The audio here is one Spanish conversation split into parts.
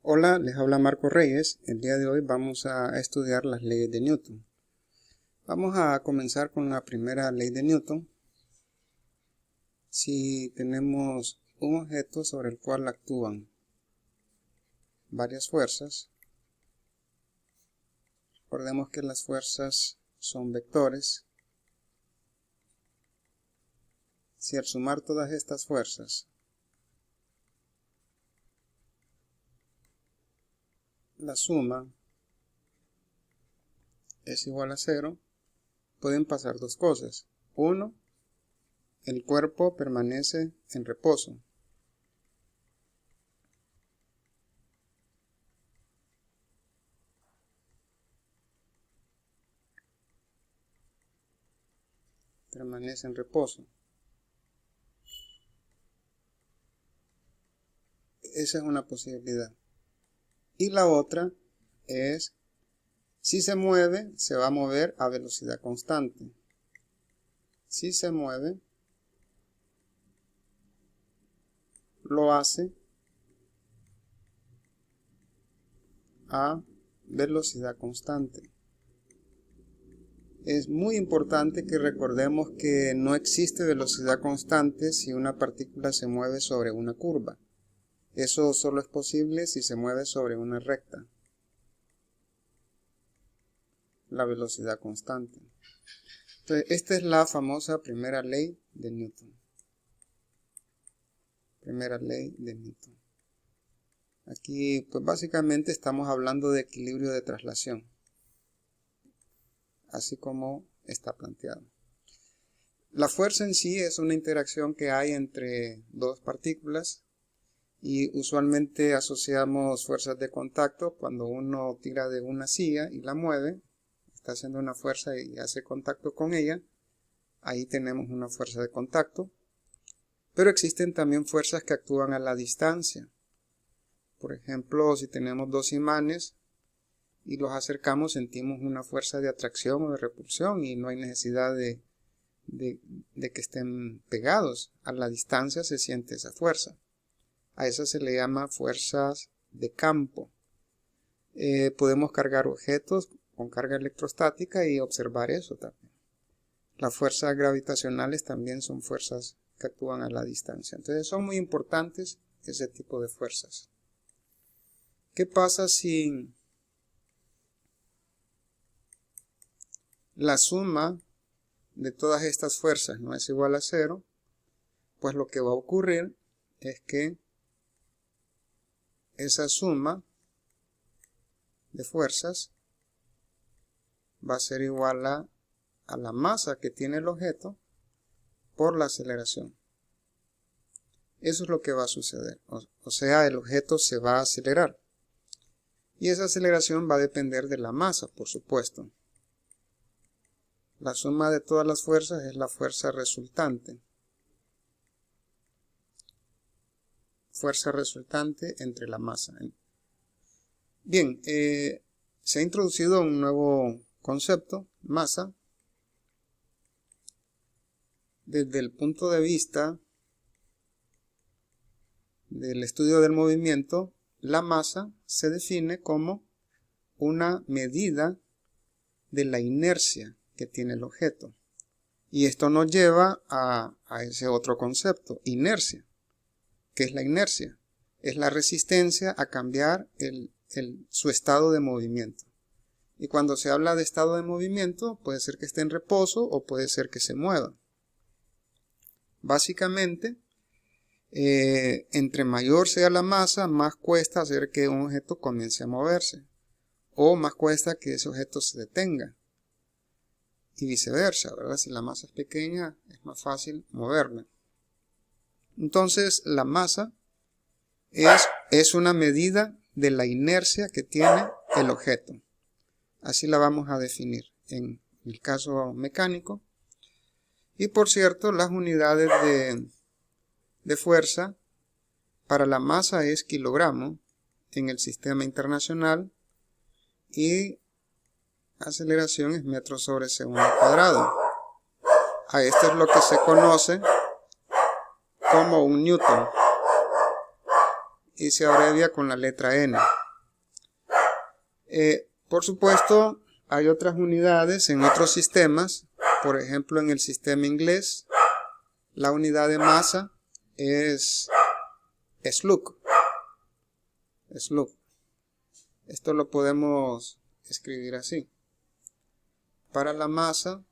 Hola, les habla Marco Reyes. El día de hoy vamos a estudiar las leyes de Newton. Vamos a comenzar con la primera ley de Newton. Si tenemos un objeto sobre el cual actúan varias fuerzas, recordemos que las fuerzas son vectores. Si al sumar todas estas fuerzas la suma es igual a 0, pueden pasar dos cosas. Uno, el cuerpo permanece en reposo. Permanece en reposo. Esa es una posibilidad. Y la otra es, si se mueve, se va a mover a velocidad constante. Si se mueve, lo hace a velocidad constante. Es muy importante que recordemos que no existe velocidad constante si una partícula se mueve sobre una curva. Eso solo es posible si se mueve sobre una recta. La velocidad constante. Entonces, esta es la famosa primera ley de Newton. Primera ley de Newton. Aquí, pues básicamente estamos hablando de equilibrio de traslación, así como está planteado. La fuerza en sí es una interacción que hay entre dos partículas y usualmente asociamos fuerzas de contacto cuando uno tira de una silla y la mueve, está haciendo una fuerza y hace contacto con ella, ahí tenemos una fuerza de contacto, pero existen también fuerzas que actúan a la distancia. Por ejemplo, si tenemos dos imanes y los acercamos, sentimos una fuerza de atracción o de repulsión y no hay necesidad de que estén pegados. A la distancia se siente esa fuerza. A esa se le llama fuerzas de campo. Podemos cargar objetos con carga electrostática y observar eso también. Las fuerzas gravitacionales también son fuerzas que actúan a la distancia. Entonces son muy importantes ese tipo de fuerzas. ¿Qué pasa si la suma de todas estas fuerzas no es igual a 0? Pues lo que va a ocurrir es que esa suma de fuerzas va a ser igual a la masa que tiene el objeto por la aceleración. Eso es lo que va a suceder. O sea, el objeto se va a acelerar. Y esa aceleración va a depender de la masa, por supuesto. La suma de todas las fuerzas es la fuerza resultante. Fuerza resultante entre la masa. Bien, se ha introducido un nuevo concepto, masa. Desde el punto de vista del estudio del movimiento, la masa se define como una medida de la inercia que tiene el objeto. Y esto nos lleva a ese otro concepto, inercia. ¿Qué es la inercia? Es la resistencia a cambiar su estado de movimiento. Y cuando se habla de estado de movimiento, puede ser que esté en reposo o puede ser que se mueva. Básicamente, entre mayor sea la masa, más cuesta hacer que un objeto comience a moverse. O más cuesta que ese objeto se detenga. Y viceversa, ¿verdad? Si la masa es pequeña, es más fácil moverla. Entonces, la masa es una medida de la inercia que tiene el objeto. Así la vamos a definir en el caso mecánico. Y por cierto, las unidades de fuerza para la masa es kilogramo en el sistema internacional y aceleración es metros sobre segundo cuadrado. A esto es lo que se conoce como un newton. y se abrevia con la letra N. Por supuesto, hay otras unidades en otros sistemas. Por ejemplo, en el sistema inglés, la unidad de masa es slug. Slug. Esto lo podemos escribir así. Para la masa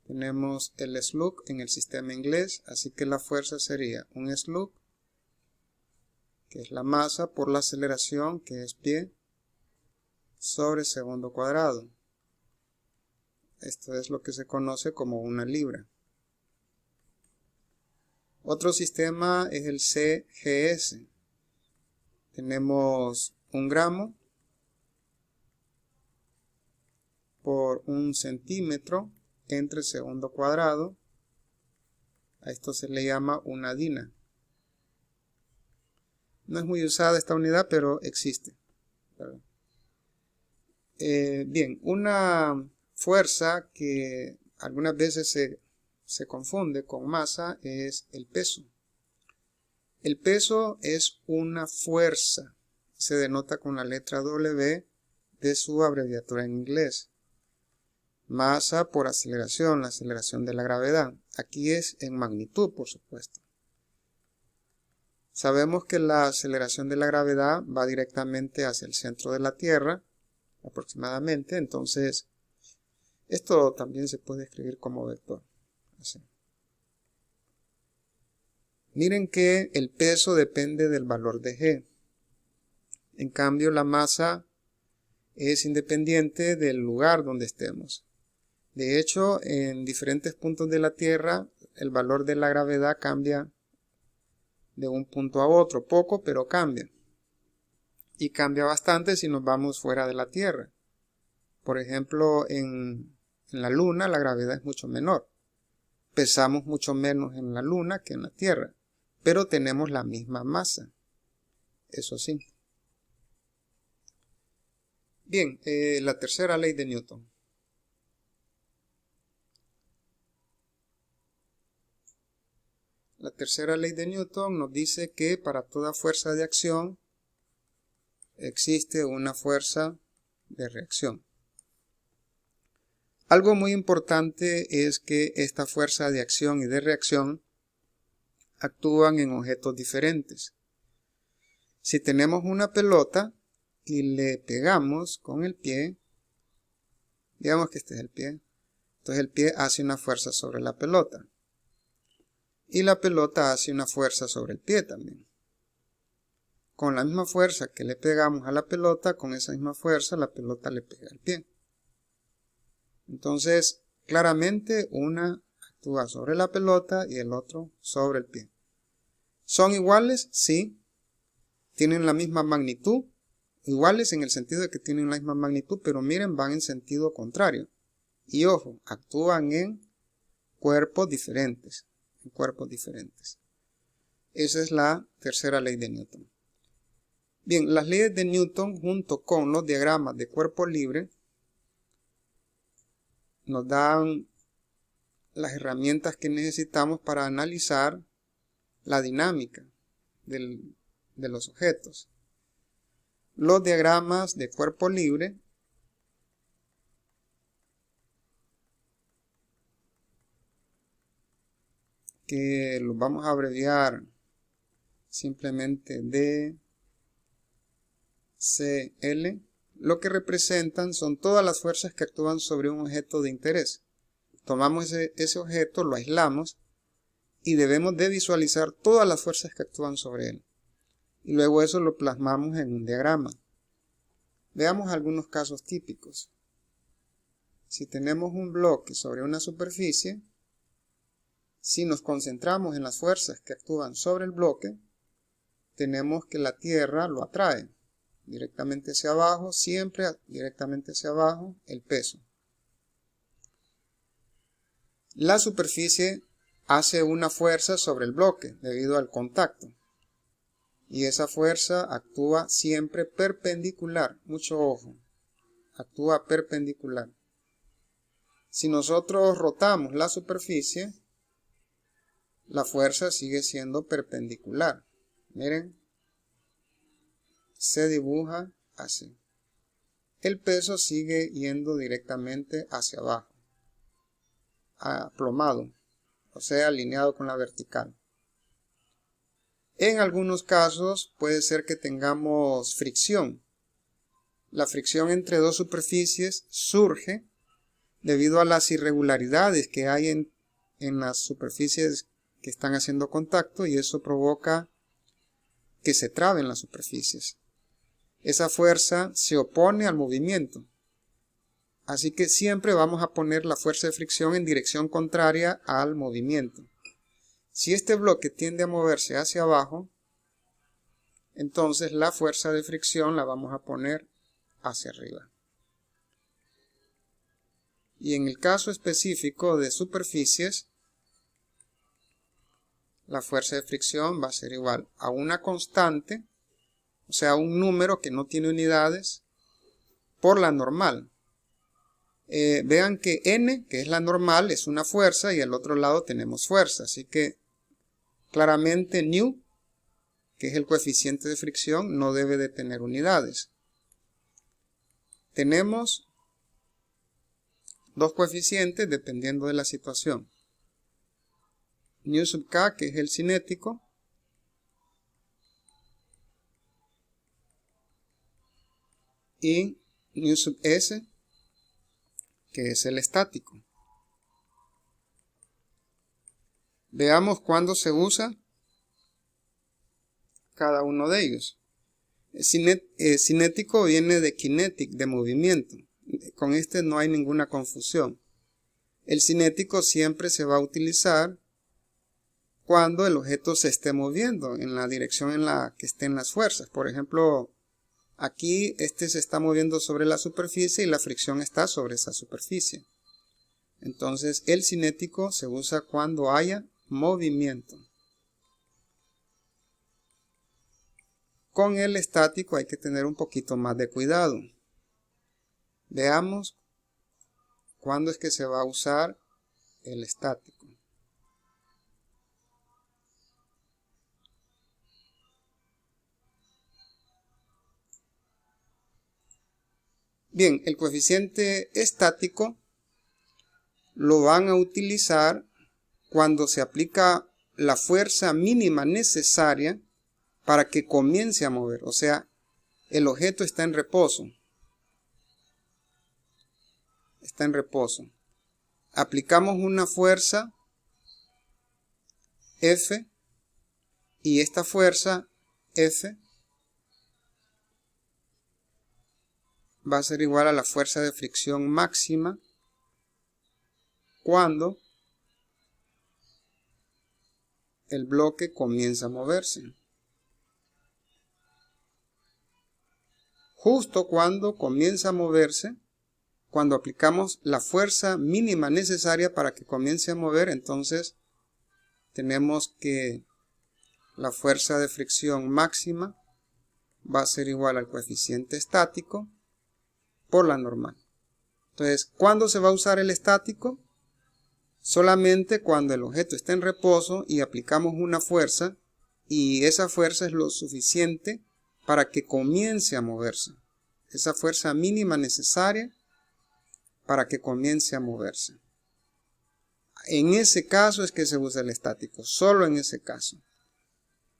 tenemos el slug en el sistema inglés, así que la fuerza sería un slug, que es la masa, por la aceleración, que es pie, sobre segundo cuadrado. Esto es lo que se conoce como una libra. Otro sistema es el CGS. Tenemos 1 gramo por 1 centímetro entre segundo cuadrado. A esto se le llama una dina. No es muy usada esta unidad, pero existe. Bien, una fuerza que algunas veces se confunde con masa es el peso. El peso es una fuerza. Se denota con la letra W de su abreviatura en inglés. Masa por aceleración, la aceleración de la gravedad. Aquí es en magnitud, por supuesto. Sabemos que la aceleración de la gravedad va directamente hacia el centro de la Tierra, aproximadamente. Entonces, esto también se puede escribir como vector. Así. Miren que el peso depende del valor de G. En cambio, la masa es independiente del lugar donde estemos. De hecho, en diferentes puntos de la Tierra, el valor de la gravedad cambia de un punto a otro. Poco, pero cambia. Y cambia bastante si nos vamos fuera de la Tierra. Por ejemplo, en la Luna la gravedad es mucho menor. Pesamos mucho menos en la Luna que en la Tierra. Pero tenemos la misma masa. Eso sí. Bien, la tercera ley de Newton. La tercera ley de Newton nos dice que para toda fuerza de acción existe una fuerza de reacción. Algo muy importante es que esta fuerza de acción y de reacción actúan en objetos diferentes. Si tenemos una pelota y le pegamos con el pie, digamos que este es el pie, entonces el pie hace una fuerza sobre la pelota. Y la pelota hace una fuerza sobre el pie también. Con la misma fuerza que le pegamos a la pelota, con esa misma fuerza la pelota le pega al pie. Entonces, claramente una actúa sobre la pelota y el otro sobre el pie. ¿Son iguales? Sí. ¿Tienen la misma magnitud? Iguales en el sentido de que tienen la misma magnitud, pero miren, van en sentido contrario. Y ojo, actúan en cuerpos diferentes. Esa es la tercera ley de Newton. Bien, las leyes de Newton junto con los diagramas de cuerpo libre nos dan las herramientas que necesitamos para analizar la dinámica de los objetos. Los diagramas de cuerpo libre que los vamos a abreviar simplemente DCL, lo que representan son todas las fuerzas que actúan sobre un objeto de interés. Tomamos ese objeto, lo aislamos y debemos de visualizar todas las fuerzas que actúan sobre él. Y luego eso lo plasmamos en un diagrama. Veamos algunos casos típicos. Si tenemos un bloque sobre una superficie, si nos concentramos en las fuerzas que actúan sobre el bloque, tenemos que la Tierra lo atrae directamente hacia abajo, siempre directamente hacia abajo, el peso. La superficie hace una fuerza sobre el bloque debido al contacto. Y esa fuerza actúa siempre perpendicular. Mucho ojo. Actúa perpendicular. Si nosotros rotamos la superficie, la fuerza sigue siendo perpendicular. Miren, se dibuja así. El peso sigue yendo directamente hacia abajo, aplomado, o sea, alineado con la vertical. En algunos casos puede ser que tengamos fricción. La fricción entre dos superficies surge debido a las irregularidades que hay en las superficies que están haciendo contacto, y eso provoca que se traben las superficies. Esa fuerza se opone al movimiento. Así que siempre vamos a poner la fuerza de fricción en dirección contraria al movimiento. Si este bloque tiende a moverse hacia abajo, entonces la fuerza de fricción la vamos a poner hacia arriba. Y en el caso específico de superficies, la fuerza de fricción va a ser igual a una constante, o sea, un número que no tiene unidades, por la normal. Vean que n, que es la normal, es una fuerza y al otro lado tenemos fuerza. Así que claramente nu, que es el coeficiente de fricción, no debe de tener unidades. Tenemos dos coeficientes dependiendo de la situación. Nu sub k, que es el cinético, y nu sub s, que es el estático. Veamos cuándo se usa cada uno de ellos. Cinético viene de kinetic, de movimiento. Con este no hay ninguna confusión. El cinético siempre se va a utilizar cuando el objeto se esté moviendo en la dirección en la que estén las fuerzas. Por ejemplo, aquí este se está moviendo sobre la superficie y la fricción está sobre esa superficie. Entonces el cinético se usa cuando haya movimiento. Con el estático hay que tener un poquito más de cuidado. Veamos cuándo es que se va a usar el estático. Bien, el coeficiente estático lo van a utilizar cuando se aplica la fuerza mínima necesaria para que comience a mover. O sea, el objeto está en reposo. Está en reposo. Aplicamos una fuerza F y esta fuerza F va a ser igual a la fuerza de fricción máxima cuando el bloque comienza a moverse. Justo cuando comienza a moverse, cuando aplicamos la fuerza mínima necesaria para que comience a mover, entonces tenemos que la fuerza de fricción máxima va a ser igual al coeficiente estático por la normal. Entonces, ¿cuándo se va a usar el estático? Solamente cuando el objeto está en reposo y aplicamos una fuerza y esa fuerza es lo suficiente para que comience a moverse. Esa fuerza mínima necesaria para que comience a moverse. En ese caso es que se usa el estático, solo en ese caso.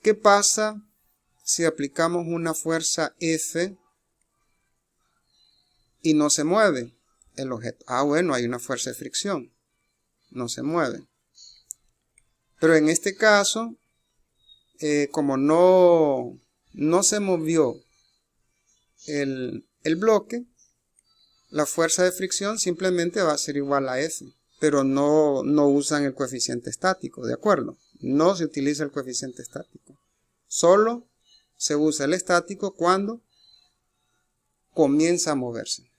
¿Qué pasa si aplicamos una fuerza F y no se mueve el objeto? Bueno, hay una fuerza de fricción, no se mueve. Pero en este caso, como no se movió el bloque, la fuerza de fricción simplemente va a ser igual a F, pero no usan el coeficiente estático, ¿de acuerdo? No se utiliza el coeficiente estático. Solo se usa el estático cuando comienza a moverse.